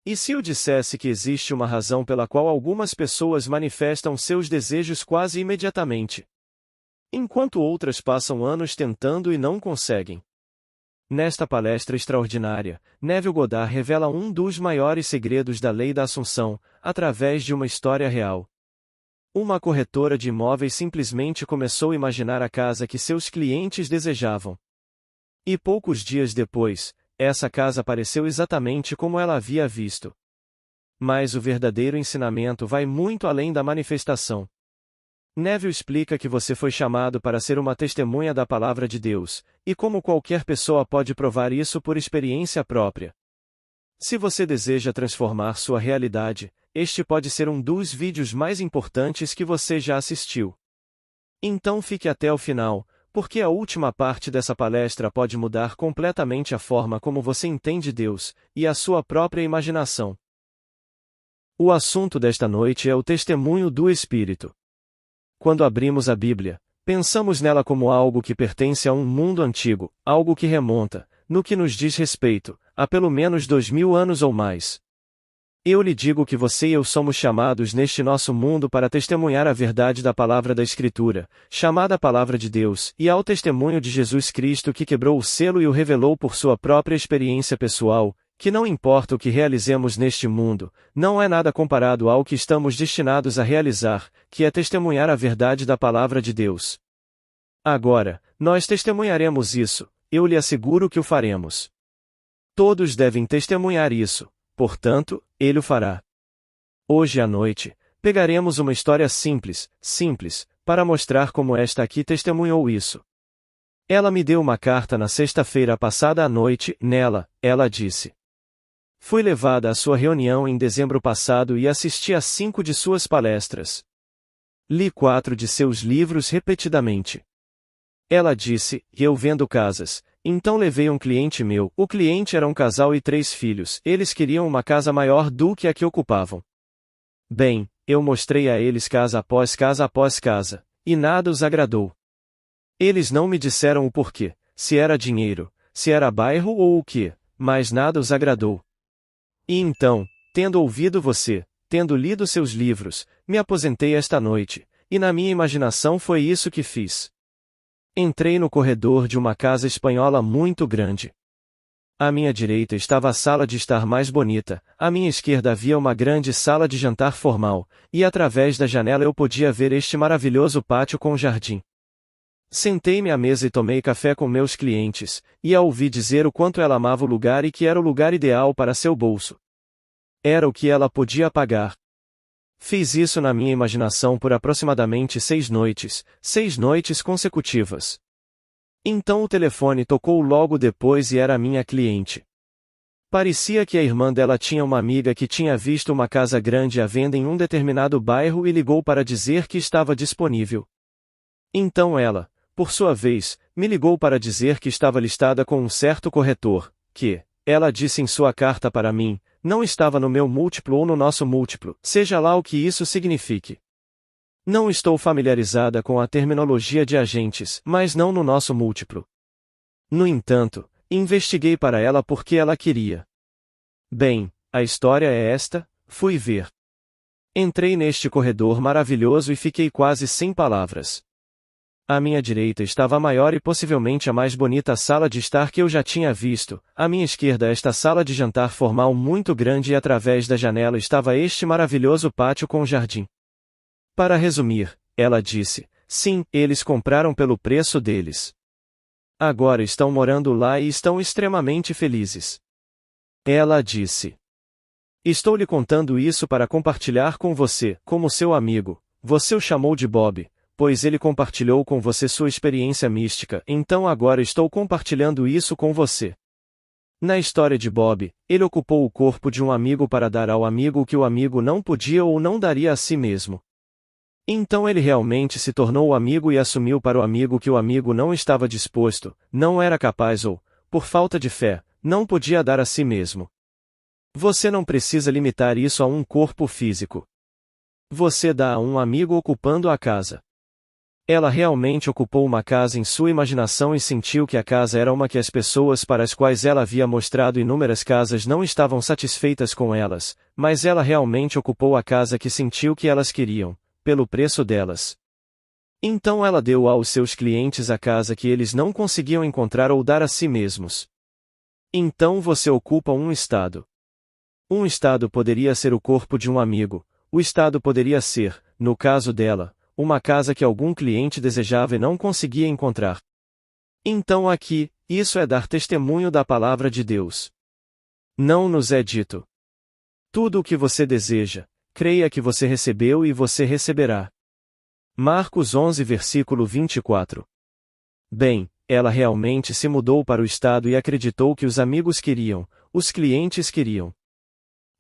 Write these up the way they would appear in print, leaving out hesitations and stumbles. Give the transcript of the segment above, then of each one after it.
E se eu dissesse que existe uma razão pela qual algumas pessoas manifestam seus desejos quase imediatamente, enquanto outras passam anos tentando e não conseguem? Nesta palestra extraordinária, Neville Goddard revela um dos maiores segredos da lei da Assunção, através de uma história real. Uma corretora de imóveis simplesmente começou a imaginar a casa que seus clientes desejavam. E poucos dias depois, essa casa apareceu exatamente como ela havia visto. Mas o verdadeiro ensinamento vai muito além da manifestação. Neville explica que você foi chamado para ser uma testemunha da palavra de Deus, e como qualquer pessoa pode provar isso por experiência própria. Se você deseja transformar sua realidade, este pode ser um dos vídeos mais importantes que você já assistiu. Então fique até o final, porque a última parte dessa palestra pode mudar completamente a forma como você entende Deus, e a sua própria imaginação. O assunto desta noite é o testemunho do Espírito. Quando abrimos a Bíblia, pensamos nela como algo que pertence a um mundo antigo, algo que remonta, no que nos diz respeito, a pelo menos 2000 anos ou mais. Eu lhe digo que você e eu somos chamados neste nosso mundo para testemunhar a verdade da palavra da Escritura, chamada Palavra de Deus, e ao testemunho de Jesus Cristo que quebrou o selo e o revelou por sua própria experiência pessoal, que não importa o que realizemos neste mundo, não é nada comparado ao que estamos destinados a realizar, que é testemunhar a verdade da Palavra de Deus. Agora, nós testemunharemos isso, eu lhe asseguro que o faremos. Todos devem testemunhar isso, portanto, ele o fará. Hoje à noite, pegaremos uma história simples, para mostrar como esta aqui testemunhou isso. Ela me deu uma carta na sexta-feira passada à noite, nela, ela disse: fui levada à sua reunião em dezembro passado e assisti a 5 de suas palestras. Li 4 de seus livros repetidamente. Ela disse, eu vendo casas, então levei um cliente meu, o cliente era um casal e 3 filhos, eles queriam uma casa maior do que a que ocupavam. Bem, eu mostrei a eles casa após casa, e nada os agradou. Eles não me disseram o porquê, se era dinheiro, se era bairro ou o quê, mas nada os agradou. E então, tendo ouvido você, tendo lido seus livros, me aposentei esta noite, e na minha imaginação foi isso que fiz. Entrei no corredor de uma casa espanhola muito grande. À minha direita estava a sala de estar mais bonita, à minha esquerda havia uma grande sala de jantar formal, e através da janela eu podia ver este maravilhoso pátio com jardim. Sentei-me à mesa e tomei café com meus clientes, e a ouvi dizer o quanto ela amava o lugar e que era o lugar ideal para seu bolso. Era o que ela podia pagar. Fiz isso na minha imaginação por aproximadamente 6 noites consecutivas. Então o telefone tocou logo depois e era a minha cliente. Parecia que a irmã dela tinha uma amiga que tinha visto uma casa grande à venda em um determinado bairro e ligou para dizer que estava disponível. Então ela, por sua vez, me ligou para dizer que estava listada com um certo corretor, que, ela disse em sua carta para mim, não estava no meu múltiplo ou no nosso múltiplo, seja lá o que isso signifique. Não estou familiarizada com a terminologia de agentes, mas não no nosso múltiplo. No entanto, investiguei para ela porque ela queria. Bem, a história é esta, fui ver. Entrei neste corredor maravilhoso e fiquei quase sem palavras. À minha direita estava a maior e possivelmente a mais bonita sala de estar que eu já tinha visto, à minha esquerda esta sala de jantar formal muito grande e através da janela estava este maravilhoso pátio com jardim. Para resumir, ela disse, sim, eles compraram pelo preço deles. Agora estão morando lá e estão extremamente felizes. Ela disse: estou lhe contando isso para compartilhar com você, como seu amigo, você o chamou de Bob, pois ele compartilhou com você sua experiência mística, então agora estou compartilhando isso com você. Na história de Bob, ele ocupou o corpo de um amigo para dar ao amigo o que o amigo não podia ou não daria a si mesmo. Então ele realmente se tornou o amigo e assumiu para o amigo que o amigo não estava disposto, não era capaz ou, por falta de fé, não podia dar a si mesmo. Você não precisa limitar isso a um corpo físico. Você dá a um amigo ocupando a casa. Ela realmente ocupou uma casa em sua imaginação e sentiu que a casa era uma que as pessoas para as quais ela havia mostrado inúmeras casas não estavam satisfeitas com elas, mas ela realmente ocupou a casa que sentiu que elas queriam, pelo preço delas. Então ela deu aos seus clientes a casa que eles não conseguiam encontrar ou dar a si mesmos. Então você ocupa um estado. Um estado poderia ser o corpo de um amigo, o estado poderia ser, no caso dela, uma casa que algum cliente desejava e não conseguia encontrar. Então aqui, isso é dar testemunho da palavra de Deus. Não nos é dito. Tudo o que você deseja, creia que você recebeu e você receberá. Marcos 11 versículo 24. Bem, ela realmente se mudou para o estado e acreditou que os amigos queriam, os clientes queriam.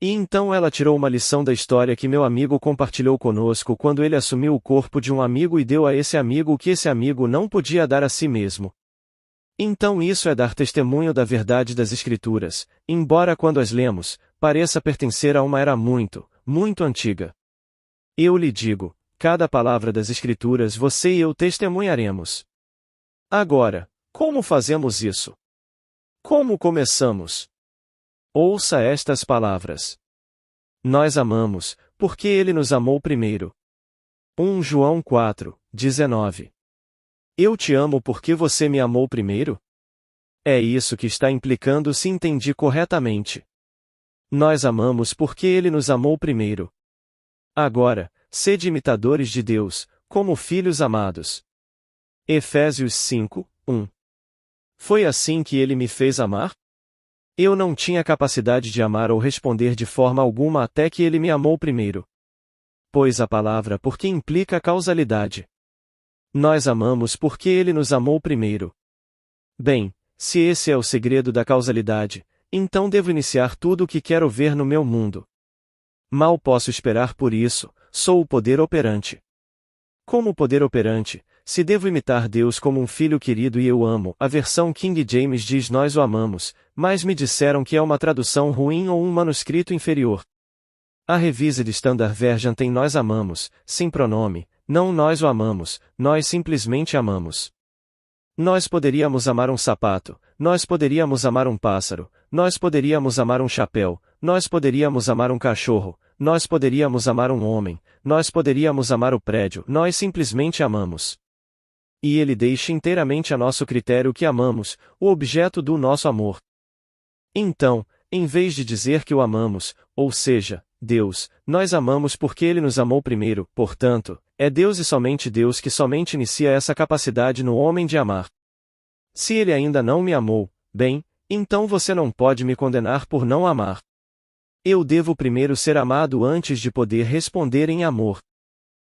E então ela tirou uma lição da história que meu amigo compartilhou conosco quando ele assumiu o corpo de um amigo e deu a esse amigo o que esse amigo não podia dar a si mesmo. Então isso é dar testemunho da verdade das Escrituras, embora quando as lemos, pareça pertencer a uma era muito, muito antiga. Eu lhe digo, cada palavra das Escrituras você e eu testemunharemos. Agora, como fazemos isso? Como começamos? Ouça estas palavras. Nós amamos, porque Ele nos amou primeiro. 1 João 4, 19. Eu te amo porque você me amou primeiro? É isso que está implicando se entendi corretamente. Nós amamos porque Ele nos amou primeiro. Agora, sede imitadores de Deus, como filhos amados. Efésios 5, 1. Foi assim que Ele me fez amar? Eu não tinha capacidade de amar ou responder de forma alguma até que Ele me amou primeiro. Pois a palavra porque implica causalidade. Nós amamos porque Ele nos amou primeiro. Bem, se esse é o segredo da causalidade, então devo iniciar tudo o que quero ver no meu mundo. Mal posso esperar por isso, sou o poder operante. Como poder operante, se devo imitar Deus como um filho querido e eu amo, a versão King James diz nós o amamos, mas me disseram que é uma tradução ruim ou um manuscrito inferior. A Revised Standard Version tem nós amamos, sem pronome, não nós o amamos, nós simplesmente amamos. Nós poderíamos amar um sapato, nós poderíamos amar um pássaro, nós poderíamos amar um chapéu, nós poderíamos amar um cachorro, nós poderíamos amar um homem, nós poderíamos amar o prédio, nós simplesmente amamos. E ele deixa inteiramente a nosso critério que amamos, o objeto do nosso amor. Então, em vez de dizer que o amamos, ou seja, Deus, nós amamos porque Ele nos amou primeiro, portanto, é Deus e somente Deus que somente inicia essa capacidade no homem de amar. Se Ele ainda não me amou, bem, então você não pode me condenar por não amar. Eu devo primeiro ser amado antes de poder responder em amor.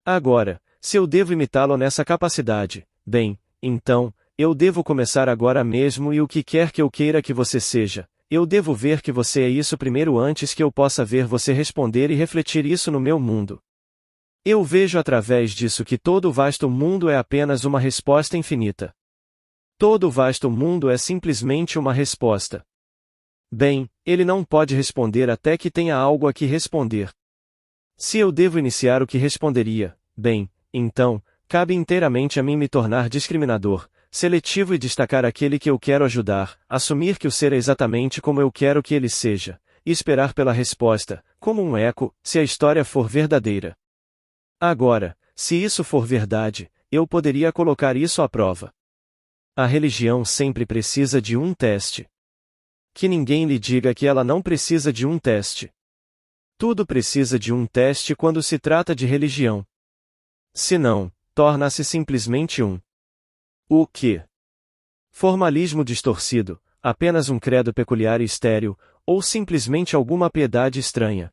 Agora, se eu devo imitá-lo nessa capacidade, bem, então, eu devo começar agora mesmo e o que quer que eu queira que você seja, eu devo ver que você é isso primeiro antes que eu possa ver você responder e refletir isso no meu mundo. Eu vejo através disso que todo o vasto mundo é apenas uma resposta infinita. Todo o vasto mundo é simplesmente uma resposta. Bem, ele não pode responder até que tenha algo a que responder. Se eu devo iniciar o que responderia, bem, então, cabe inteiramente a mim me tornar discriminador, seletivo e destacar aquele que eu quero ajudar, assumir que o ser é exatamente como eu quero que ele seja, e esperar pela resposta, como um eco, se a história for verdadeira. Agora, se isso for verdade, eu poderia colocar isso à prova. A religião sempre precisa de um teste. Que ninguém lhe diga que ela não precisa de um teste. Tudo precisa de um teste quando se trata de religião. Se não, torna-se simplesmente o quê? Formalismo distorcido, apenas um credo peculiar e estéril, ou simplesmente alguma piedade estranha.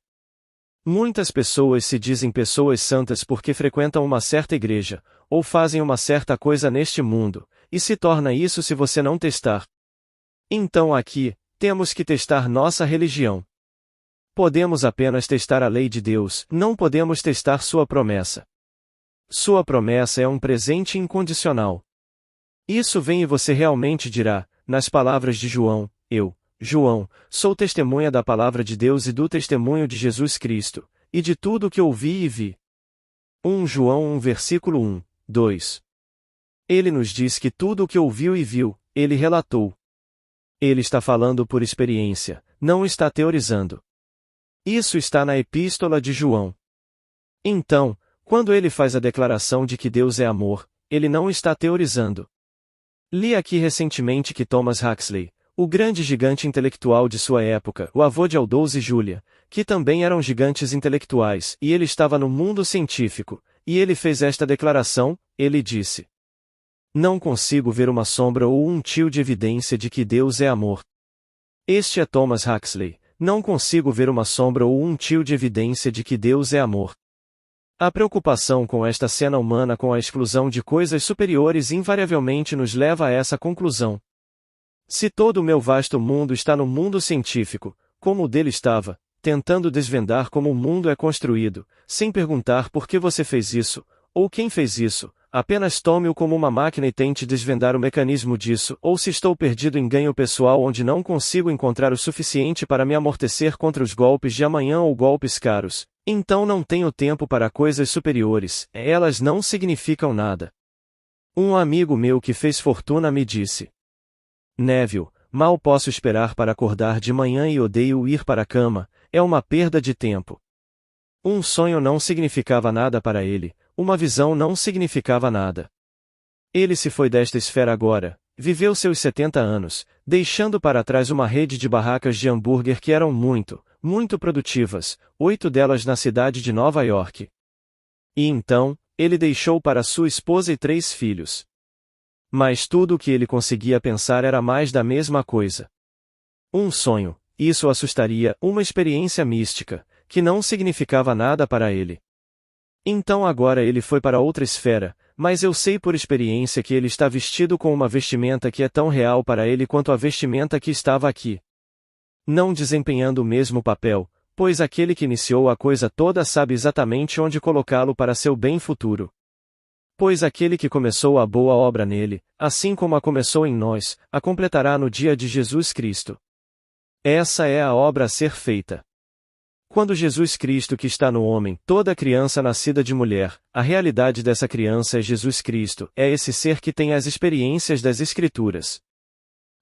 Muitas pessoas se dizem pessoas santas porque frequentam uma certa igreja, ou fazem uma certa coisa neste mundo, e se torna isso se você não testar. Então aqui, temos que testar nossa religião. Podemos apenas testar a lei de Deus, não podemos testar sua promessa. Sua promessa é um presente incondicional. Isso vem e você realmente dirá, nas palavras de João, eu, João, sou testemunha da palavra de Deus e do testemunho de Jesus Cristo, e de tudo o que ouvi e vi. 1 João 1 versículo 1, 2. Ele nos diz que tudo o que ouviu e viu, ele relatou. Ele está falando por experiência, não está teorizando. Isso está na Epístola de João. Então, quando ele faz a declaração de que Deus é amor, ele não está teorizando. Li aqui recentemente que Thomas Huxley, o grande gigante intelectual de sua época, o avô de Aldous e Julia, que também eram gigantes intelectuais, e ele estava no mundo científico, e ele fez esta declaração, ele disse: "Não consigo ver uma sombra ou um tio de evidência de que Deus é amor." Este é Thomas Huxley, não consigo ver uma sombra ou um tio de evidência de que Deus é amor. A preocupação com esta cena humana com a exclusão de coisas superiores invariavelmente nos leva a essa conclusão. Se todo o meu vasto mundo está no mundo científico, como o dele estava, tentando desvendar como o mundo é construído, sem perguntar por que você fez isso, ou quem fez isso, apenas tome-o como uma máquina e tente desvendar o mecanismo disso, ou se estou perdido em ganho pessoal onde não consigo encontrar o suficiente para me amortecer contra os golpes de amanhã ou golpes caros, então não tenho tempo para coisas superiores, elas não significam nada. Um amigo meu que fez fortuna me disse: "Neville, mal posso esperar para acordar de manhã e odeio ir para a cama, é uma perda de tempo." Um sonho não significava nada para ele, uma visão não significava nada. Ele se foi desta esfera agora, viveu seus 70 anos, deixando para trás uma rede de barracas de hambúrguer que eram muito produtivas, 8 delas na cidade de Nova York. E então, ele deixou para sua esposa e 3 filhos. Mas tudo o que ele conseguia pensar era mais da mesma coisa. Um sonho, isso o assustaria, uma experiência mística, que não significava nada para ele. Então agora ele foi para outra esfera, mas eu sei por experiência que ele está vestido com uma vestimenta que é tão real para ele quanto a vestimenta que estava aqui. Não desempenhando o mesmo papel, pois aquele que iniciou a coisa toda sabe exatamente onde colocá-lo para seu bem futuro. Pois aquele que começou a boa obra nele, assim como a começou em nós, a completará no dia de Jesus Cristo. Essa é a obra a ser feita. Quando Jesus Cristo que está no homem, toda criança nascida de mulher, a realidade dessa criança é Jesus Cristo, é esse ser que tem as experiências das Escrituras.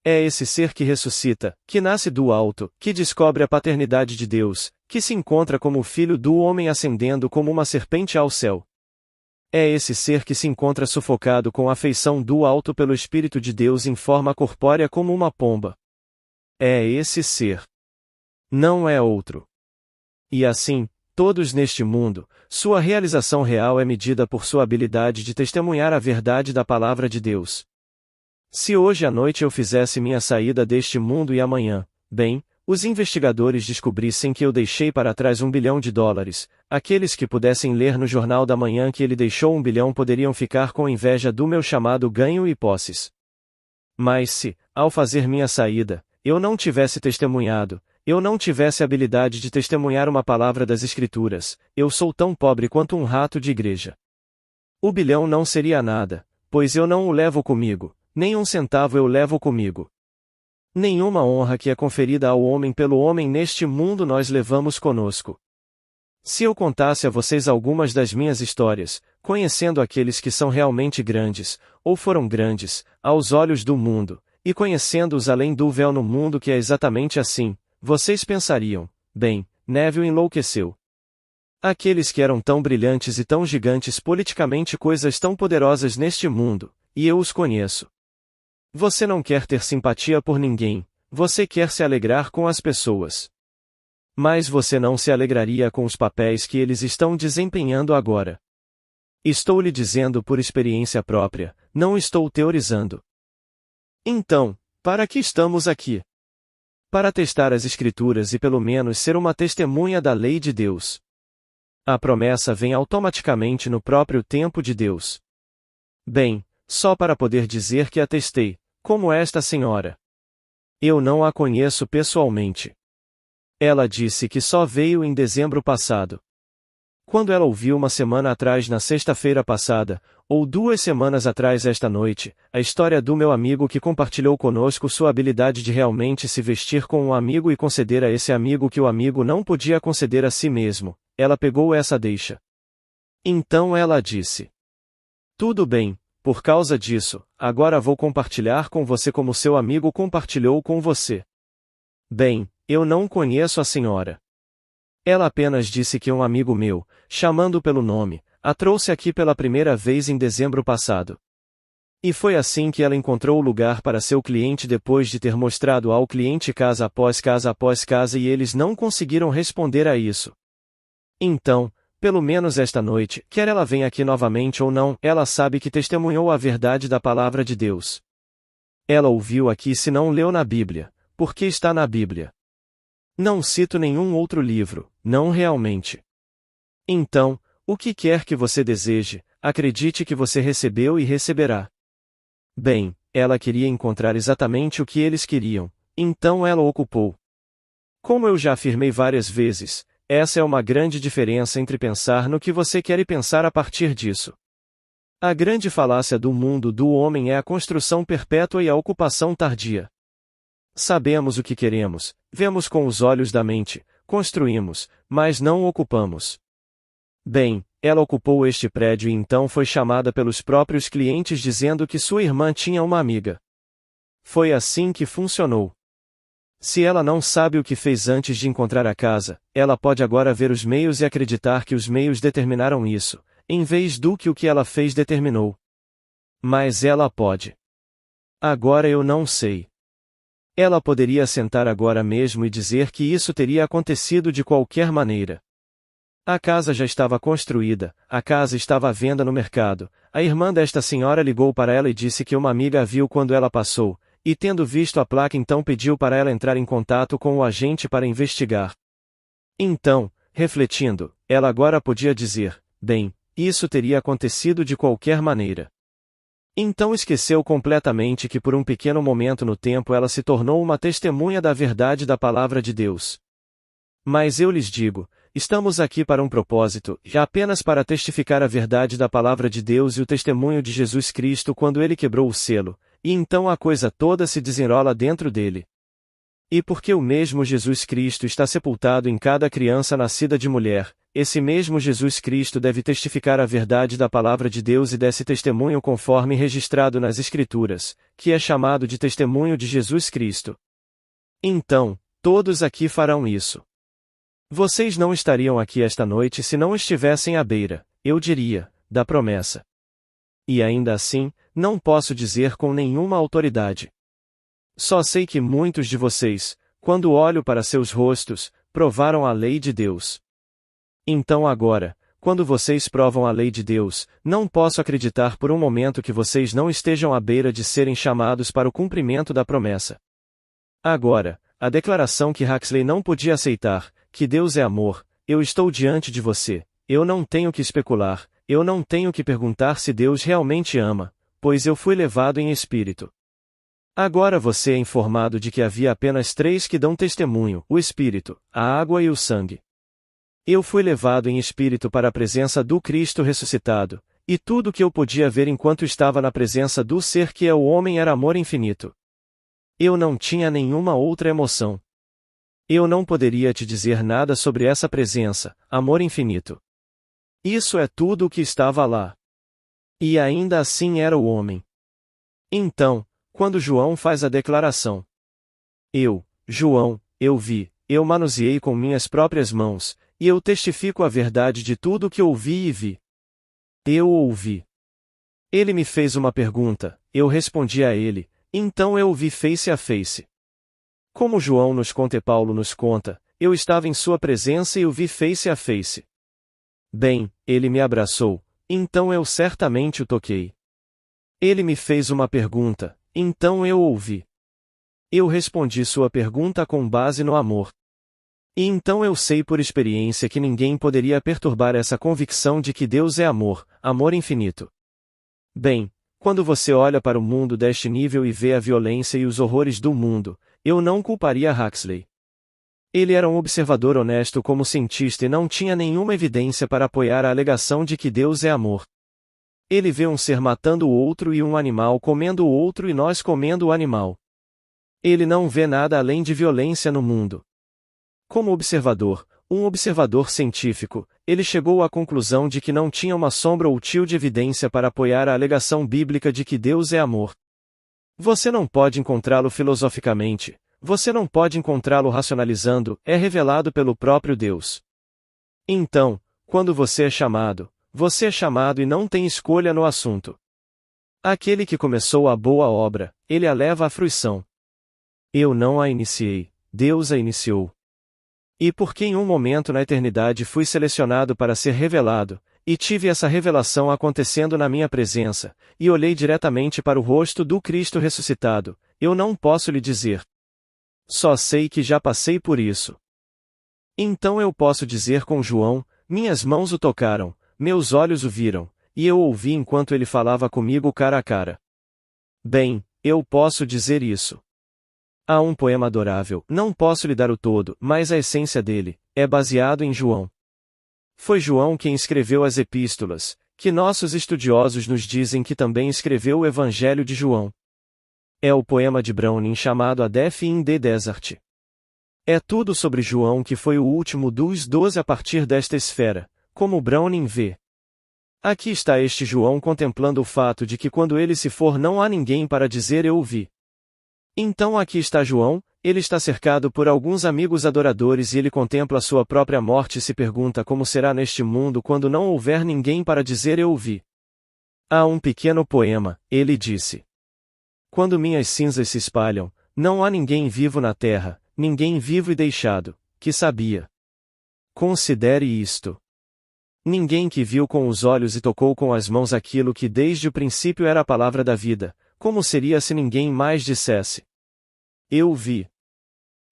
É esse ser que ressuscita, que nasce do alto, que descobre a paternidade de Deus, que se encontra como o Filho do Homem ascendendo como uma serpente ao céu. É esse ser que se encontra sufocado com a afeição do alto pelo Espírito de Deus em forma corpórea como uma pomba. É esse ser. Não é outro. E assim, todos neste mundo, sua realização real é medida por sua habilidade de testemunhar a verdade da palavra de Deus. Se hoje à noite eu fizesse minha saída deste mundo e amanhã, bem, os investigadores descobrissem que eu deixei para trás $1 bilhão, aqueles que pudessem ler no jornal da manhã que ele deixou $1 bilhão poderiam ficar com inveja do meu chamado ganho e posses. Mas se, ao fazer minha saída, eu não tivesse testemunhado, eu não tivesse habilidade de testemunhar uma palavra das Escrituras, eu sou tão pobre quanto um rato de igreja. O bilhão não seria nada, pois eu não o levo comigo, nem um centavo eu levo comigo. Nenhuma honra que é conferida ao homem pelo homem neste mundo nós levamos conosco. Se eu contasse a vocês algumas das minhas histórias, conhecendo aqueles que são realmente grandes, ou foram grandes, aos olhos do mundo, e conhecendo-os além do véu no mundo que é exatamente assim, vocês pensariam: bem, Neville enlouqueceu. Aqueles que eram tão brilhantes e tão gigantes politicamente, coisas tão poderosas neste mundo, e eu os conheço. Você não quer ter simpatia por ninguém, você quer se alegrar com as pessoas. Mas você não se alegraria com os papéis que eles estão desempenhando agora. Estou lhe dizendo por experiência própria, não estou teorizando. Então, para que estamos aqui? Para testar as Escrituras e pelo menos ser uma testemunha da lei de Deus. A promessa vem automaticamente no próprio tempo de Deus. Bem, só para poder dizer que a testei, como esta senhora. Eu não a conheço pessoalmente. Ela disse que só veio em dezembro passado. Quando ela ouviu uma semana atrás na sexta-feira passada, ou 2 semanas atrás esta noite, a história do meu amigo que compartilhou conosco sua habilidade de realmente se vestir com um amigo e conceder a esse amigo que o amigo não podia conceder a si mesmo, ela pegou essa deixa. Então ela disse: "Tudo bem, Por causa disso, agora vou compartilhar com você como seu amigo compartilhou com você. Bem, eu não conheço a senhora. Ela apenas disse que um amigo meu, chamando pelo nome, a trouxe aqui pela primeira vez em dezembro passado. E foi assim que ela encontrou o lugar para seu cliente depois de ter mostrado ao cliente casa após casa e eles não conseguiram responder a isso. Então, pelo menos esta noite, quer ela venha aqui novamente ou não, ela sabe que testemunhou a verdade da palavra de Deus. Ela ouviu aqui se não leu na Bíblia, porque está na Bíblia. Não cito nenhum outro livro, não realmente. Então, o que quer que você deseje, acredite que você recebeu e receberá. Bem, ela queria encontrar exatamente o que eles queriam, então ela ocupou. Como eu já afirmei várias vezes, essa é uma grande diferença entre pensar no que você quer e pensar a partir disso. A grande falácia do mundo do homem é a construção perpétua e a ocupação tardia. Sabemos o que queremos, vemos com os olhos da mente, construímos, mas não ocupamos. Bem, ela ocupou este prédio e então foi chamada pelos próprios clientes dizendo que sua irmã tinha uma amiga. Foi assim que funcionou. Se ela não sabe o que fez antes de encontrar a casa, ela pode agora ver os meios e acreditar que os meios determinaram isso, em vez do que o que ela fez determinou. Mas ela pode. Agora eu não sei. Ela poderia sentar agora mesmo e dizer que isso teria acontecido de qualquer maneira. A casa já estava construída, a casa estava à venda no mercado, a irmã desta senhora ligou para ela e disse que uma amiga a viu quando ela passou, e tendo visto a placa então pediu para ela entrar em contato com o agente para investigar. Então, refletindo, ela agora podia dizer, bem, isso teria acontecido de qualquer maneira. Então esqueceu completamente que por um pequeno momento no tempo ela se tornou uma testemunha da verdade da palavra de Deus. Mas eu lhes digo, estamos aqui para um propósito, e apenas para testificar a verdade da palavra de Deus e o testemunho de Jesus Cristo quando ele quebrou o selo, e então a coisa toda se desenrola dentro dele. E porque o mesmo Jesus Cristo está sepultado em cada criança nascida de mulher, esse mesmo Jesus Cristo deve testificar a verdade da palavra de Deus e desse testemunho conforme registrado nas Escrituras, que é chamado de testemunho de Jesus Cristo. Então, todos aqui farão isso. Vocês não estariam aqui esta noite se não estivessem à beira, eu diria, da promessa. E ainda assim, não posso dizer com nenhuma autoridade. Só sei que muitos de vocês, quando olho para seus rostos, provaram a lei de Deus. Então agora, quando vocês provam a lei de Deus, não posso acreditar por um momento que vocês não estejam à beira de serem chamados para o cumprimento da promessa. Agora, a declaração que Huxley não podia aceitar, que Deus é amor, eu estou diante de você, eu não tenho que especular, eu não tenho que perguntar se Deus realmente ama, pois eu fui levado em espírito. Agora você é informado de que havia apenas 3 que dão testemunho, o Espírito, a água e o sangue. Eu fui levado em espírito para a presença do Cristo ressuscitado, e tudo o que eu podia ver enquanto estava na presença do ser que é o homem era amor infinito. Eu não tinha nenhuma outra emoção. Eu não poderia te dizer nada sobre essa presença, amor infinito. Isso é tudo o que estava lá. E ainda assim era o homem. Então, quando João faz a declaração, João, eu vi, eu manuseei com minhas próprias mãos, e eu testifico a verdade de tudo o que ouvi e vi. Eu ouvi. Ele me fez uma pergunta, eu respondi a ele, então eu o vi face a face. Como João nos conta e Paulo nos conta, eu estava em sua presença e o vi face a face. Bem, ele me abraçou, então eu certamente o toquei. Ele me fez uma pergunta, então eu ouvi. Eu respondi sua pergunta com base no amor. E então eu sei por experiência que ninguém poderia perturbar essa convicção de que Deus é amor, amor infinito. Bem, quando você olha para o mundo deste nível e vê a violência e os horrores do mundo, eu não culparia Huxley. Ele era um observador honesto como cientista e não tinha nenhuma evidência para apoiar a alegação de que Deus é amor. Ele vê um ser matando o outro e um animal comendo o outro e nós comendo o animal. Ele não vê nada além de violência no mundo. Como observador, um observador científico, ele chegou à conclusão de que não tinha uma sombra útil de evidência para apoiar a alegação bíblica de que Deus é amor. Você não pode encontrá-lo filosoficamente, você não pode encontrá-lo racionalizando, é revelado pelo próprio Deus. Então, quando você é chamado e não tem escolha no assunto. Aquele que começou a boa obra, ele a leva à fruição. Eu não a iniciei, Deus a iniciou. E porque em um momento na eternidade fui selecionado para ser revelado, e tive essa revelação acontecendo na minha presença, e olhei diretamente para o rosto do Cristo ressuscitado, eu não posso lhe dizer. Só sei que já passei por isso. Então eu posso dizer com João, minhas mãos o tocaram, meus olhos o viram, e eu ouvi enquanto ele falava comigo cara a cara. Bem, eu posso dizer isso. Há um poema adorável, não posso lhe dar o todo, mas a essência dele, é baseado em João. Foi João quem escreveu as epístolas, que nossos estudiosos nos dizem que também escreveu o Evangelho de João. É o poema de Browning chamado A Death in the Desert. É tudo sobre João que foi o último dos 12 a partir desta esfera, como Browning vê. Aqui está este João contemplando o fato de que quando ele se for não há ninguém para dizer eu o vi. Então aqui está João, ele está cercado por alguns amigos adoradores e ele contempla sua própria morte e se pergunta como será neste mundo quando não houver ninguém para dizer eu o vi. Há um pequeno poema, ele disse. Quando minhas cinzas se espalham, não há ninguém vivo na terra, ninguém vivo e deixado, que sabia. Considere isto. Ninguém que viu com os olhos e tocou com as mãos aquilo que desde o princípio era a palavra da vida, como seria se ninguém mais dissesse? Eu o vi.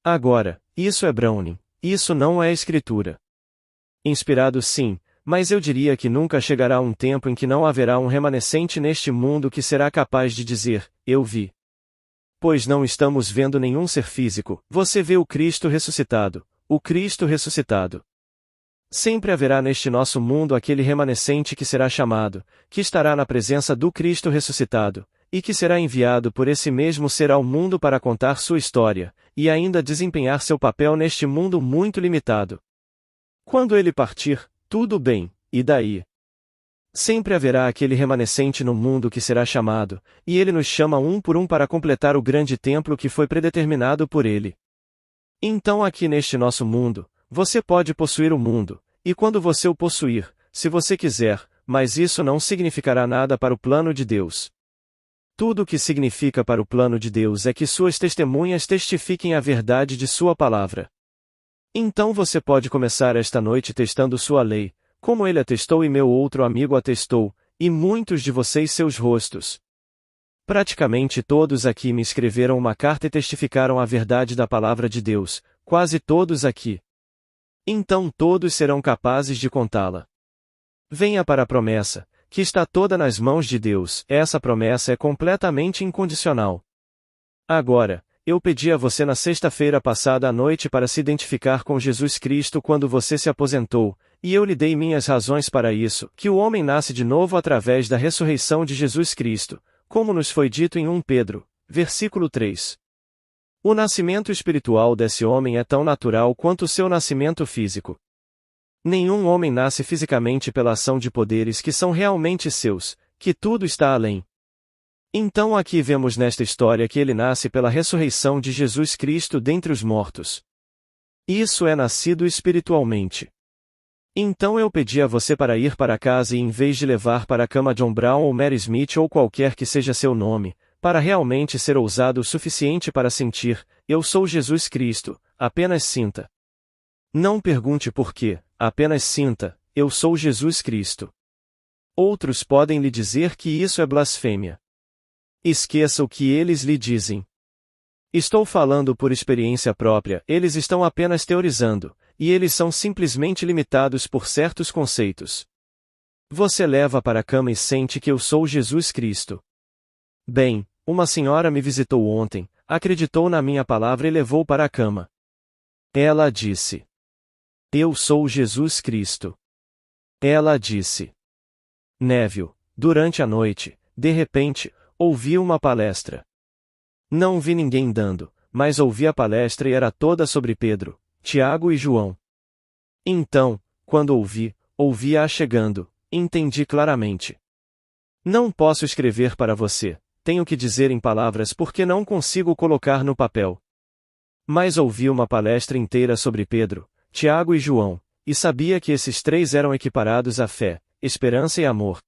Agora, isso é Browning, isso não é escritura. Inspirado sim, mas eu diria que nunca chegará um tempo em que não haverá um remanescente neste mundo que será capaz de dizer, eu vi. Pois não estamos vendo nenhum ser físico, você vê o Cristo ressuscitado, o Cristo ressuscitado. Sempre haverá neste nosso mundo aquele remanescente que será chamado, que estará na presença do Cristo ressuscitado, e que será enviado por esse mesmo ser ao mundo para contar sua história, e ainda desempenhar seu papel neste mundo muito limitado. Quando ele partir, tudo bem, e daí? Sempre haverá aquele remanescente no mundo que será chamado, e ele nos chama um por um para completar o grande templo que foi predeterminado por ele. Então aqui neste nosso mundo, você pode possuir o mundo, e quando você o possuir, se você quiser, mas isso não significará nada para o plano de Deus. Tudo o que significa para o plano de Deus é que suas testemunhas testifiquem a verdade de sua palavra. Então você pode começar esta noite testando sua lei, como ele atestou e meu outro amigo atestou, e muitos de vocês seus rostos. Praticamente todos aqui me escreveram uma carta e testificaram a verdade da palavra de Deus, quase todos aqui. Então todos serão capazes de contá-la. Venha para a promessa, que está toda nas mãos de Deus, essa promessa é completamente incondicional. Agora, eu pedi a você na sexta-feira passada à noite para se identificar com Jesus Cristo quando você se aposentou, e eu lhe dei minhas razões para isso, que o homem nasce de novo através da ressurreição de Jesus Cristo, como nos foi dito em 1 Pedro, versículo 3. O nascimento espiritual desse homem é tão natural quanto o seu nascimento físico. Nenhum homem nasce fisicamente pela ação de poderes que são realmente seus, que tudo está além. Então aqui vemos nesta história que ele nasce pela ressurreição de Jesus Cristo dentre os mortos. Isso é nascido espiritualmente. Então eu pedi a você para ir para casa e em vez de levar para a cama John Brown ou Mary Smith ou qualquer que seja seu nome, para realmente ser ousado o suficiente para sentir, eu sou Jesus Cristo, apenas sinta. Não pergunte por quê, apenas sinta, eu sou Jesus Cristo. Outros podem lhe dizer que isso é blasfêmia. Esqueça o que eles lhe dizem. Estou falando por experiência própria, eles estão apenas teorizando, e eles são simplesmente limitados por certos conceitos. Você leva para a cama e sente que eu sou Jesus Cristo. Bem, uma senhora me visitou ontem, acreditou na minha palavra e levou para a cama. Ela disse: eu sou Jesus Cristo. Ela disse: Neville, durante a noite, de repente, ouvi uma palestra. Não vi ninguém dando, mas ouvi a palestra e era toda sobre Pedro, Tiago e João. Então, quando ouvi, ouvi-a chegando, e entendi claramente. Não posso escrever para você, tenho que dizer em palavras porque não consigo colocar no papel. Mas ouvi uma palestra inteira sobre Pedro, Tiago e João, e sabia que esses três eram equiparados à fé, esperança e amor.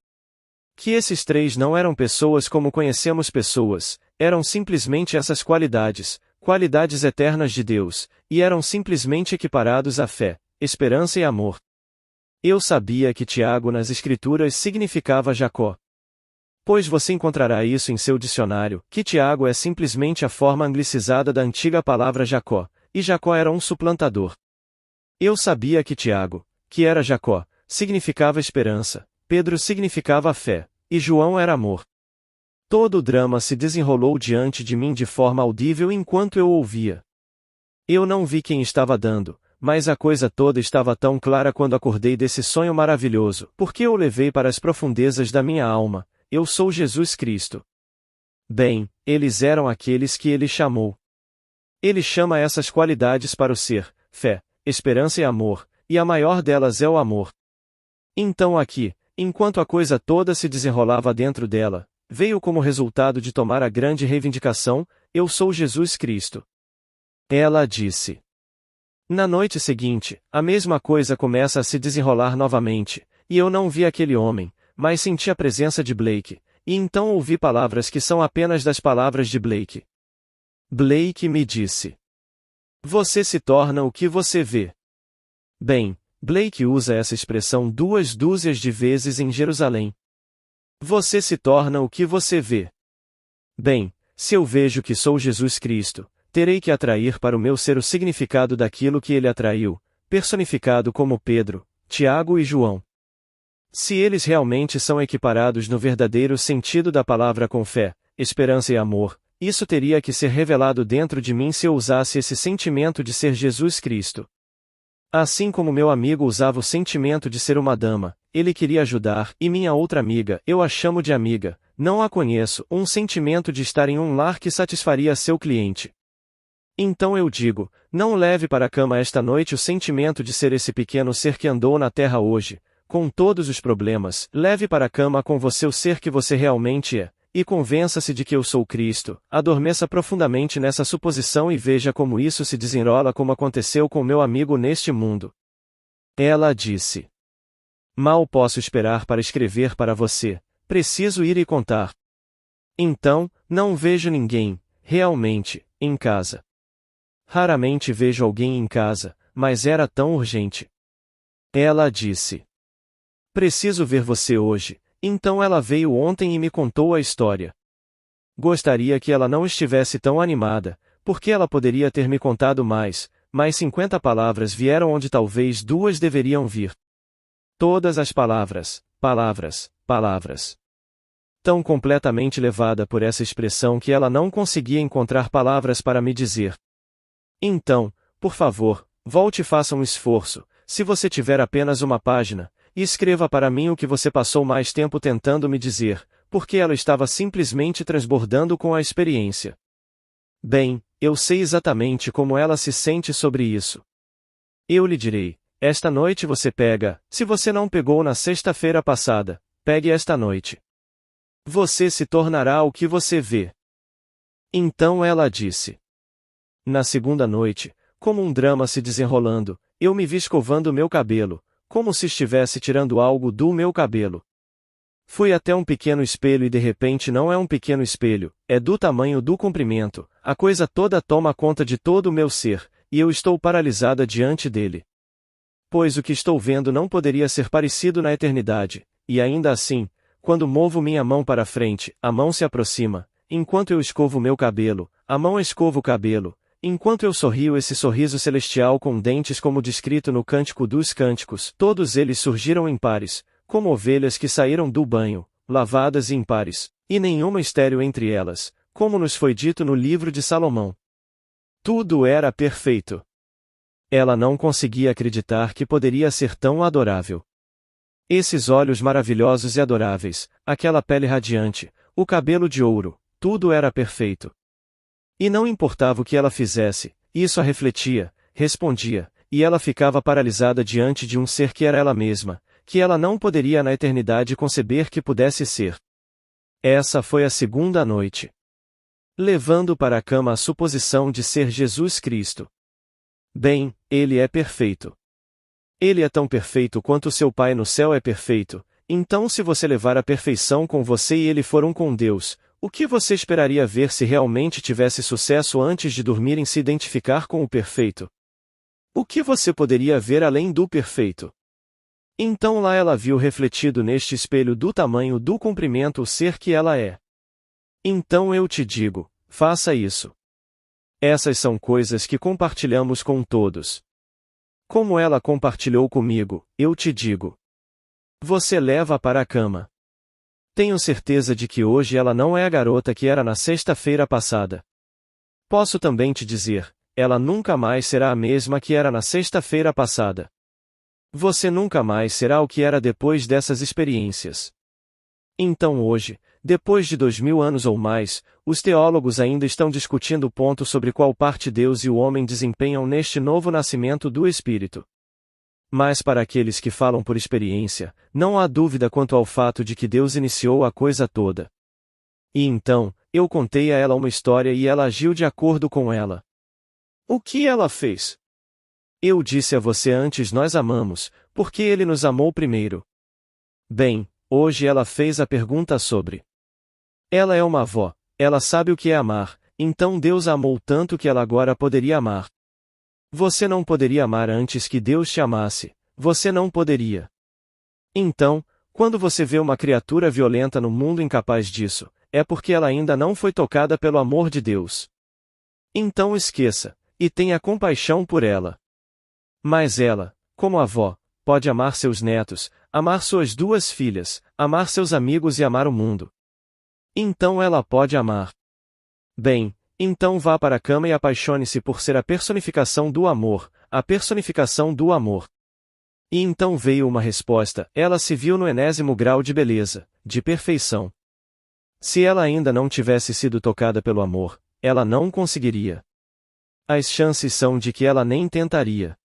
Que esses três não eram pessoas como conhecemos pessoas, eram simplesmente essas qualidades, qualidades eternas de Deus, e eram simplesmente equiparados à fé, esperança e amor. Eu sabia que Tiago nas Escrituras significava Jacó. Pois você encontrará isso em seu dicionário, que Tiago é simplesmente a forma anglicizada da antiga palavra Jacó, e Jacó era um suplantador. Eu sabia que Tiago, que era Jacó, significava esperança, Pedro significava fé, e João era amor. Todo o drama se desenrolou diante de mim de forma audível enquanto eu ouvia. Eu não vi quem estava dando, mas a coisa toda estava tão clara quando acordei desse sonho maravilhoso, porque eu o levei para as profundezas da minha alma. Eu sou Jesus Cristo. Bem, eles eram aqueles que ele chamou. Ele chama essas qualidades para o ser, fé, esperança e amor, e a maior delas é o amor. Então aqui, enquanto a coisa toda se desenrolava dentro dela, veio como resultado de tomar a grande reivindicação: eu sou Jesus Cristo. Ela disse. Na noite seguinte, a mesma coisa começa a se desenrolar novamente, e eu não vi aquele homem, mas senti a presença de Blake, e então ouvi palavras que são apenas das palavras de Blake. Blake me disse: você se torna o que você vê. Bem, Blake usa essa expressão 2 dúzias de vezes em Jerusalém. Você se torna o que você vê. Bem, se eu vejo que sou Jesus Cristo, terei que atrair para o meu ser o significado daquilo que ele atraiu, personificado como Pedro, Tiago e João. Se eles realmente são equiparados no verdadeiro sentido da palavra com fé, esperança e amor, isso teria que ser revelado dentro de mim se eu usasse esse sentimento de ser Jesus Cristo. Assim como meu amigo usava o sentimento de ser uma dama, ele queria ajudar, e minha outra amiga, eu a chamo de amiga, não a conheço, um sentimento de estar em um lar que satisfaria seu cliente. Então eu digo, não leve para a cama esta noite o sentimento de ser esse pequeno ser que andou na terra hoje, com todos os problemas, leve para a cama com você o ser que você realmente é, e convença-se de que eu sou Cristo, adormeça profundamente nessa suposição e veja como isso se desenrola como aconteceu com meu amigo neste mundo. Ela disse. Mal posso esperar para escrever para você, preciso ir e contar. Então, não vejo ninguém, realmente, em casa. Raramente vejo alguém em casa, mas era tão urgente. Ela disse. Preciso ver você hoje, então ela veio ontem e me contou a história. Gostaria que ela não estivesse tão animada, porque ela poderia ter me contado mais 50 palavras vieram onde talvez 2 deveriam vir. Todas as palavras, palavras, palavras. Tão completamente levada por essa expressão que ela não conseguia encontrar palavras para me dizer. Então, por favor, volte e faça um esforço, se você tiver apenas uma página, e escreva para mim o que você passou mais tempo tentando me dizer, porque ela estava simplesmente transbordando com a experiência. Bem, eu sei exatamente como ela se sente sobre isso. Eu lhe direi, esta noite você pega, se você não pegou na sexta-feira passada, pegue esta noite. Você se tornará o que você vê. Então ela disse. Na segunda noite, como um drama se desenrolando, eu me vi escovando meu cabelo, como se estivesse tirando algo do meu cabelo. Fui até um pequeno espelho e de repente não é um pequeno espelho, é do tamanho do comprimento, a coisa toda toma conta de todo o meu ser, e eu estou paralisada diante dele. Pois o que estou vendo não poderia ser parecido na eternidade, e ainda assim, quando movo minha mão para frente, a mão se aproxima, enquanto eu escovo meu cabelo, a mão escova o cabelo, enquanto eu sorrio esse sorriso celestial com dentes como descrito no Cântico dos Cânticos, todos eles surgiram em pares, como ovelhas que saíram do banho, lavadas e em pares, e nenhuma estéril entre elas, como nos foi dito no livro de Salomão. Tudo era perfeito. Ela não conseguia acreditar que poderia ser tão adorável. Esses olhos maravilhosos e adoráveis, aquela pele radiante, o cabelo de ouro, tudo era perfeito. E não importava o que ela fizesse, isso a refletia, respondia, e ela ficava paralisada diante de um ser que era ela mesma, que ela não poderia na eternidade conceber que pudesse ser. Essa foi a segunda noite. Levando para a cama a suposição de ser Jesus Cristo. Bem, ele é perfeito. Ele é tão perfeito quanto seu Pai no céu é perfeito, então se você levar a perfeição com você e ele for um com Deus, o que você esperaria ver se realmente tivesse sucesso antes de dormir em se identificar com o perfeito? O que você poderia ver além do perfeito? Então lá ela viu refletido neste espelho do tamanho do comprimento o ser que ela é. Então eu te digo, faça isso. Essas são coisas que compartilhamos com todos. Como ela compartilhou comigo, eu te digo. Você leva para a cama. Tenho certeza de que hoje ela não é a garota que era na sexta-feira passada. Posso também te dizer, ela nunca mais será a mesma que era na sexta-feira passada. Você nunca mais será o que era depois dessas experiências. Então hoje, depois de 2000 anos ou mais, os teólogos ainda estão discutindo o ponto sobre qual parte Deus e o homem desempenham neste novo nascimento do Espírito. Mas para aqueles que falam por experiência, não há dúvida quanto ao fato de que Deus iniciou a coisa toda. E então, eu contei a ela uma história e ela agiu de acordo com ela. O que ela fez? Eu disse a você antes nós amamos, porque ele nos amou primeiro. Bem, hoje ela fez a pergunta sobre. Ela é uma avó, ela sabe o que é amar, então Deus a amou tanto que ela agora poderia amar. Você não poderia amar antes que Deus te amasse, você não poderia. Então, quando você vê uma criatura violenta no mundo incapaz disso, é porque ela ainda não foi tocada pelo amor de Deus. Então esqueça, e tenha compaixão por ela. Mas ela, como avó, pode amar seus netos, amar suas duas filhas, amar seus amigos e amar o mundo. Então ela pode amar. Bem, então vá para a cama e apaixone-se por ser a personificação do amor, a personificação do amor. E então veio uma resposta, ela se viu no 80º grau de beleza, de perfeição. Se ela ainda não tivesse sido tocada pelo amor, ela não conseguiria. As chances são de que ela nem tentaria.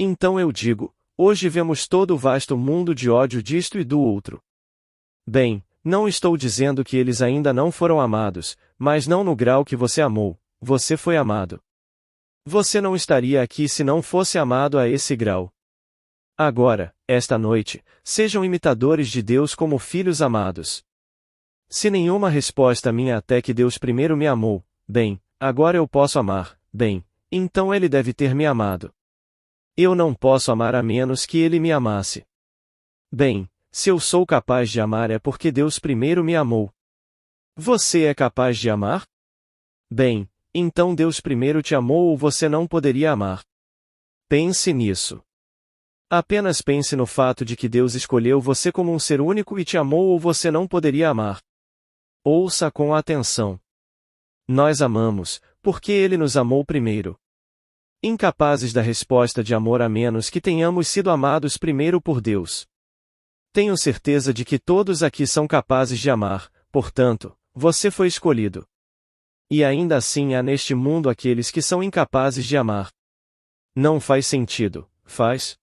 Então eu digo, hoje vemos todo o vasto mundo de ódio disto e do outro. Bem, não estou dizendo que eles ainda não foram amados, mas não no grau que você amou, você foi amado. Você não estaria aqui se não fosse amado a esse grau. Agora, esta noite, sejam imitadores de Deus como filhos amados. Se nenhuma resposta minha até que Deus primeiro me amou, bem, agora eu posso amar, bem, então ele deve ter me amado. Eu não posso amar a menos que ele me amasse. Bem, se eu sou capaz de amar é porque Deus primeiro me amou. Você é capaz de amar? Bem, então Deus primeiro te amou ou você não poderia amar. Pense nisso. Apenas pense no fato de que Deus escolheu você como um ser único e te amou ou você não poderia amar. Ouça com atenção. Nós amamos, porque Ele nos amou primeiro. Incapazes da resposta de amor a menos que tenhamos sido amados primeiro por Deus. Tenho certeza de que todos aqui são capazes de amar, portanto, você foi escolhido. E ainda assim há neste mundo aqueles que são incapazes de amar. Não faz sentido, faz?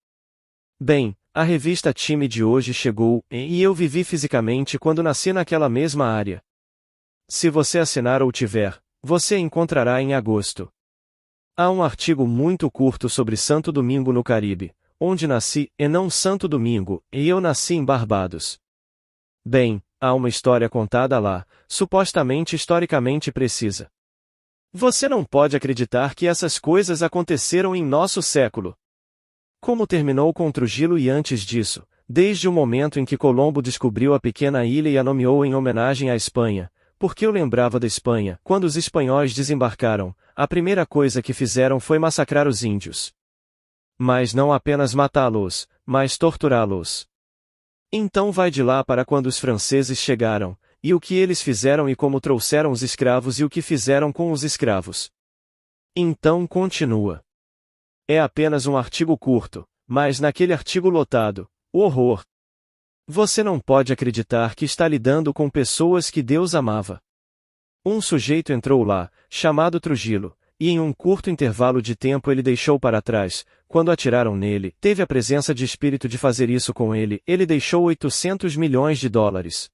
Bem, a revista Time de hoje chegou, e eu vivi fisicamente quando nasci naquela mesma área. Se você assinar ou tiver, você encontrará em agosto. Há um artigo muito curto sobre Santo Domingo no Caribe, onde nasci, e não Santo Domingo, e eu nasci em Barbados. Bem, há uma história contada lá, supostamente historicamente precisa. Você não pode acreditar que essas coisas aconteceram em nosso século. Como terminou com Trujillo e antes disso, desde o momento em que Colombo descobriu a pequena ilha e a nomeou em homenagem à Espanha, porque eu lembrava da Espanha, quando os espanhóis desembarcaram, a primeira coisa que fizeram foi massacrar os índios. Mas não apenas matá-los, mas torturá-los. Então vai de lá para quando os franceses chegaram, e o que eles fizeram e como trouxeram os escravos e o que fizeram com os escravos. Então continua. É apenas um artigo curto, mas naquele artigo lotado, o horror. Você não pode acreditar que está lidando com pessoas que Deus amava. Um sujeito entrou lá, chamado Trujillo, e em um curto intervalo de tempo ele deixou para trás. Quando atiraram nele, teve a presença de espírito de fazer isso com ele, ele deixou 800 milhões de dólares.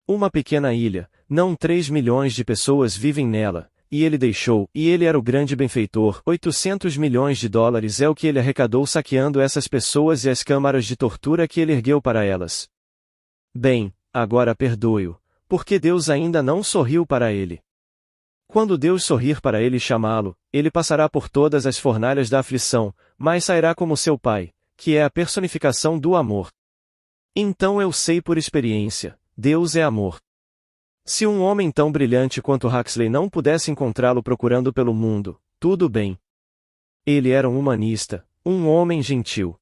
Uma pequena ilha, não 3 milhões de pessoas vivem nela, e ele deixou, e ele era o grande benfeitor, 800 milhões de dólares é o que ele arrecadou saqueando essas pessoas e as câmaras de tortura que ele ergueu para elas. Bem, agora perdoe-o, porque Deus ainda não sorriu para ele. Quando Deus sorrir para ele e chamá-lo, ele passará por todas as fornalhas da aflição, mas sairá como seu Pai, que é a personificação do amor. Então eu sei por experiência, Deus é amor. Se um homem tão brilhante quanto Huxley não pudesse encontrá-lo procurando pelo mundo, tudo bem. Ele era um humanista, um homem gentil.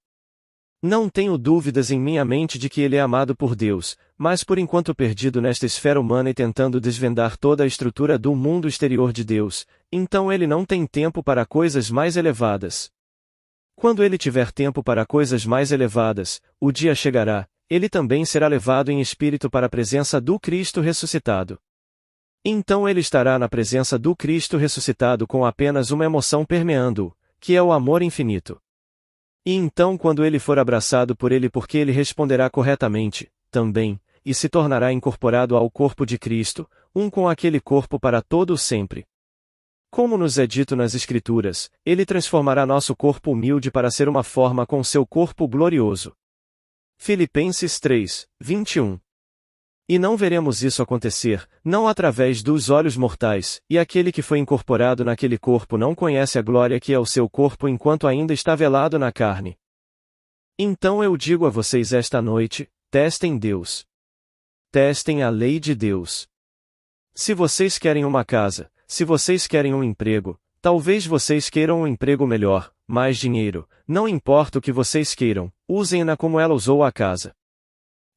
Não tenho dúvidas em minha mente de que ele é amado por Deus, mas por enquanto perdido nesta esfera humana e tentando desvendar toda a estrutura do mundo exterior de Deus, então ele não tem tempo para coisas mais elevadas. Quando ele tiver tempo para coisas mais elevadas, o dia chegará, ele também será levado em espírito para a presença do Cristo ressuscitado. Então ele estará na presença do Cristo ressuscitado com apenas uma emoção permeando-o, que é o amor infinito. E então quando ele for abraçado por ele porque ele responderá corretamente, também, e se tornará incorporado ao corpo de Cristo, um com aquele corpo para todo o sempre. Como nos é dito nas Escrituras, ele transformará nosso corpo humilde para ser uma forma com seu corpo glorioso. Filipenses 3, 21. E não veremos isso acontecer, não através dos olhos mortais, e aquele que foi incorporado naquele corpo não conhece a glória que é o seu corpo enquanto ainda está velado na carne. Então eu digo a vocês esta noite, testem Deus. Testem a lei de Deus. Se vocês querem uma casa, se vocês querem um emprego, talvez vocês queiram um emprego melhor, mais dinheiro, não importa o que vocês queiram, usem-na como ela usou a casa.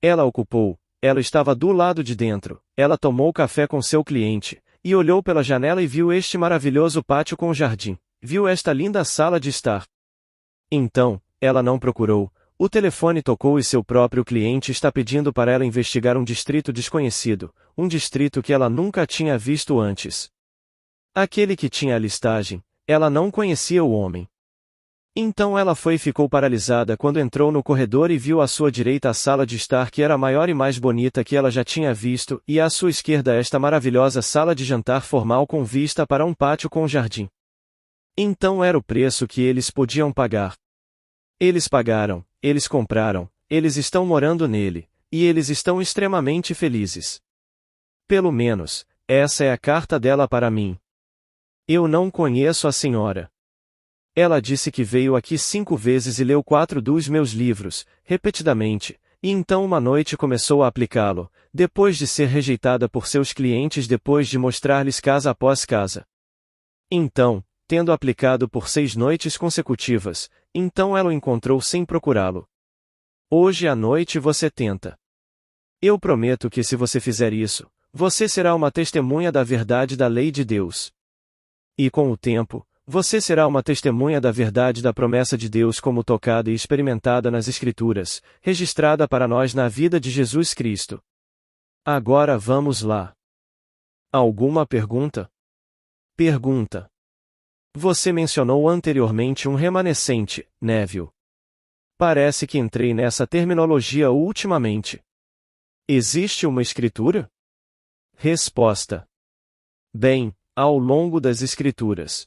Ela ocupou. Ela estava do lado de dentro, ela tomou café com seu cliente, e olhou pela janela e viu este maravilhoso pátio com jardim, viu esta linda sala de estar. Então, ela não procurou, o telefone tocou e seu próprio cliente está pedindo para ela investigar um distrito desconhecido, um distrito que ela nunca tinha visto antes. Aquele que tinha a listagem, ela não conhecia o homem. Então ela foi e ficou paralisada quando entrou no corredor e viu à sua direita a sala de estar que era a maior e mais bonita que ela já tinha visto, e à sua esquerda esta maravilhosa sala de jantar formal com vista para um pátio com jardim. Então era o preço que eles podiam pagar. Eles pagaram, eles compraram, eles estão morando nele, e eles estão extremamente felizes. Pelo menos, essa é a carta dela para mim. Eu não conheço a senhora. Ela disse que veio aqui 5 vezes e leu 4 dos meus livros, repetidamente, e então uma noite começou a aplicá-lo, depois de ser rejeitada por seus clientes depois de mostrar-lhes casa após casa. Então, tendo aplicado por 6 noites consecutivas, então ela o encontrou sem procurá-lo. Hoje à noite você tenta. Eu prometo que se você fizer isso, você será uma testemunha da verdade da lei de Deus. E com o tempo, você será uma testemunha da verdade da promessa de Deus como tocada e experimentada nas Escrituras, registrada para nós na vida de Jesus Cristo. Agora vamos lá. Alguma pergunta? Pergunta. Você mencionou anteriormente um remanescente, Neville. Parece que entrei nessa terminologia ultimamente. Existe uma escritura? Resposta. Bem, ao longo das Escrituras.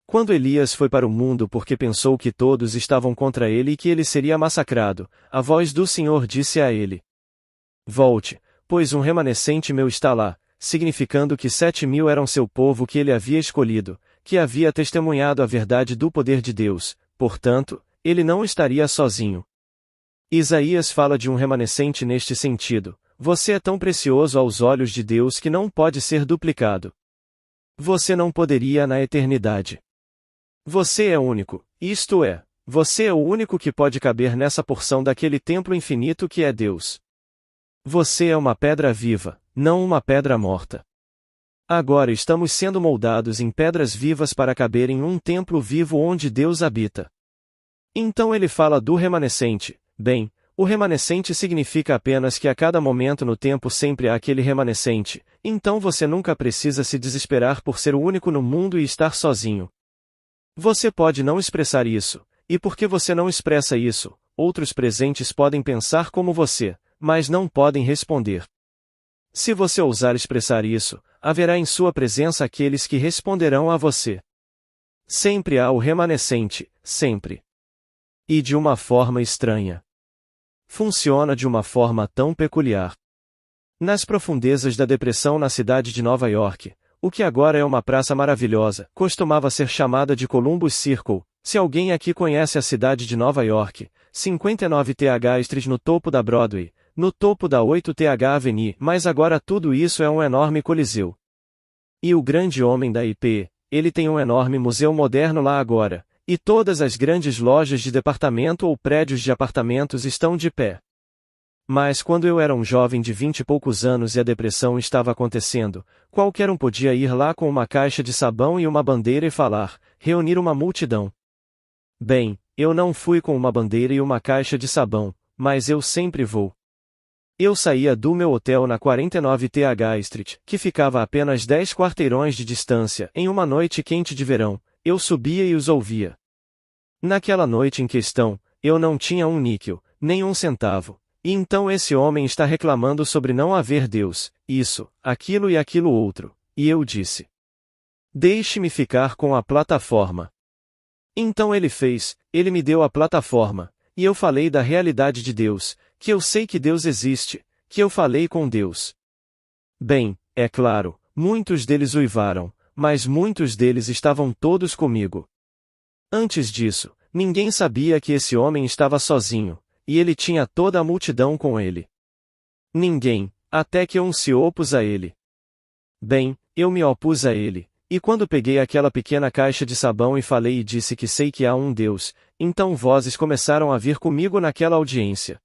Quando Elias foi para o mundo porque pensou que todos estavam contra ele e que ele seria massacrado, a voz do Senhor disse a ele: Volte, pois um remanescente meu está lá, significando que 7.000 eram seu povo que ele havia escolhido, que havia testemunhado a verdade do poder de Deus, portanto, ele não estaria sozinho. Isaías fala de um remanescente neste sentido: você é tão precioso aos olhos de Deus que não pode ser duplicado. Você não poderia na eternidade. Você é único, isto é, você é o único que pode caber nessa porção daquele templo infinito que é Deus. Você é uma pedra viva, não uma pedra morta. Agora estamos sendo moldados em pedras vivas para caber em um templo vivo onde Deus habita. Então ele fala do remanescente. Bem, o remanescente significa apenas que a cada momento no tempo sempre há aquele remanescente, então você nunca precisa se desesperar por ser o único no mundo e estar sozinho. Você pode não expressar isso, e porque você não expressa isso, outros presentes podem pensar como você, mas não podem responder. Se você ousar expressar isso, haverá em sua presença aqueles que responderão a você. Sempre há o remanescente, sempre. E de uma forma estranha. Funciona de uma forma tão peculiar. Nas profundezas da depressão na cidade de Nova York, o que agora é uma praça maravilhosa, costumava ser chamada de Columbus Circle. Se alguém aqui conhece a cidade de Nova York, 59th Street no topo da Broadway, no topo da 8th Avenue, mas agora tudo isso é um enorme coliseu. E o grande homem da IP, ele tem um enorme museu moderno lá agora, e todas as grandes lojas de departamento ou prédios de apartamentos estão de pé. Mas quando eu era um jovem de 20 e poucos anos e a depressão estava acontecendo, qualquer um podia ir lá com uma caixa de sabão e uma bandeira e falar, reunir uma multidão. Bem, eu não fui com uma bandeira e uma caixa de sabão, mas eu sempre vou. Eu saía do meu hotel na 49th Street, que ficava a apenas 10 quarteirões de distância, em uma noite quente de verão, eu subia e os ouvia. Naquela noite em questão, eu não tinha um níquel, nem um centavo, e então esse homem está reclamando sobre não haver Deus, isso, aquilo e aquilo outro, e eu disse: deixe-me ficar com a plataforma. Então ele me deu a plataforma, e eu falei da realidade de Deus, que eu sei que Deus existe, que eu falei com Deus. Bem, é claro, muitos deles uivaram, mas muitos deles estavam todos comigo. Antes disso, ninguém sabia que esse homem estava sozinho, e ele tinha toda a multidão com ele. Ninguém, até que um se opôs a ele. Bem, eu me opus a ele, e quando peguei aquela pequena caixa de sabão e falei e disse que sei que há um Deus, então vozes começaram a vir comigo naquela audiência.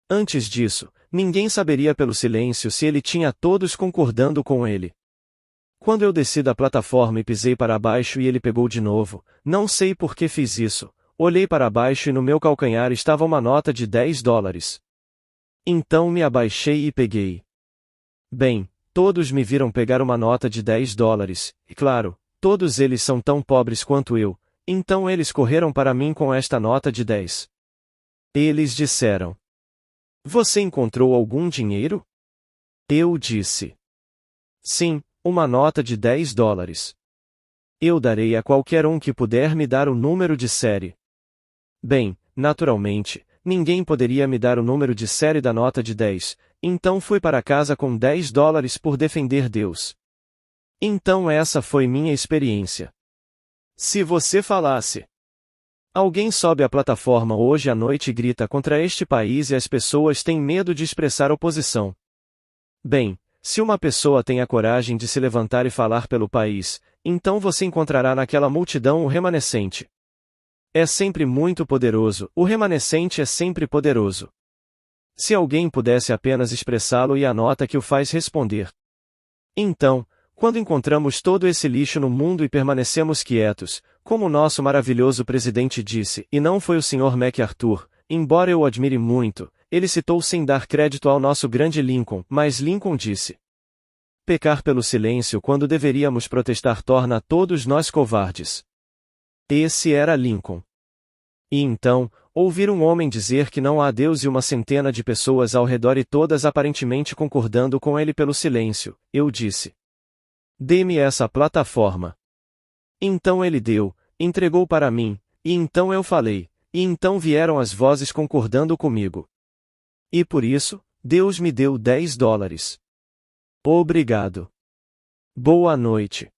Antes disso, ninguém saberia pelo silêncio se ele tinha todos concordando com ele. Quando eu desci da plataforma e pisei para baixo e ele pegou de novo, não sei por que fiz isso, olhei para baixo e no meu calcanhar estava uma nota de $10. Então me abaixei e peguei. Bem, todos me viram pegar uma nota de $10, e claro, todos eles são tão pobres quanto eu, então eles correram para mim com esta nota de 10. Eles disseram: você encontrou algum dinheiro? Eu disse: sim, uma nota de $10. Eu darei a qualquer um que puder me dar o número de série. Bem, naturalmente, ninguém poderia me dar o número de série da nota de 10, então fui para casa com $10 por defender Deus. Então essa foi minha experiência. Se você falasse: alguém sobe a plataforma hoje à noite e grita contra este país e as pessoas têm medo de expressar oposição. Bem, se uma pessoa tem a coragem de se levantar e falar pelo país, então você encontrará naquela multidão o remanescente. É sempre muito poderoso, o remanescente é sempre poderoso. Se alguém pudesse apenas expressá-lo e a nota que o faz responder. Então, quando encontramos todo esse lixo no mundo e permanecemos quietos, como o nosso maravilhoso presidente disse, e não foi o Sr. MacArthur, embora eu o admire muito, ele citou sem dar crédito ao nosso grande Lincoln, mas Lincoln disse: pecar pelo silêncio quando deveríamos protestar torna todos nós covardes. Esse era Lincoln. E então, ouvir um homem dizer que não há Deus e uma centena de pessoas ao redor e todas aparentemente concordando com ele pelo silêncio, eu disse: dê-me essa plataforma. Então ele deu, entregou para mim, e então eu falei, e então vieram as vozes concordando comigo. E por isso, Deus me deu $10. Obrigado. Boa noite.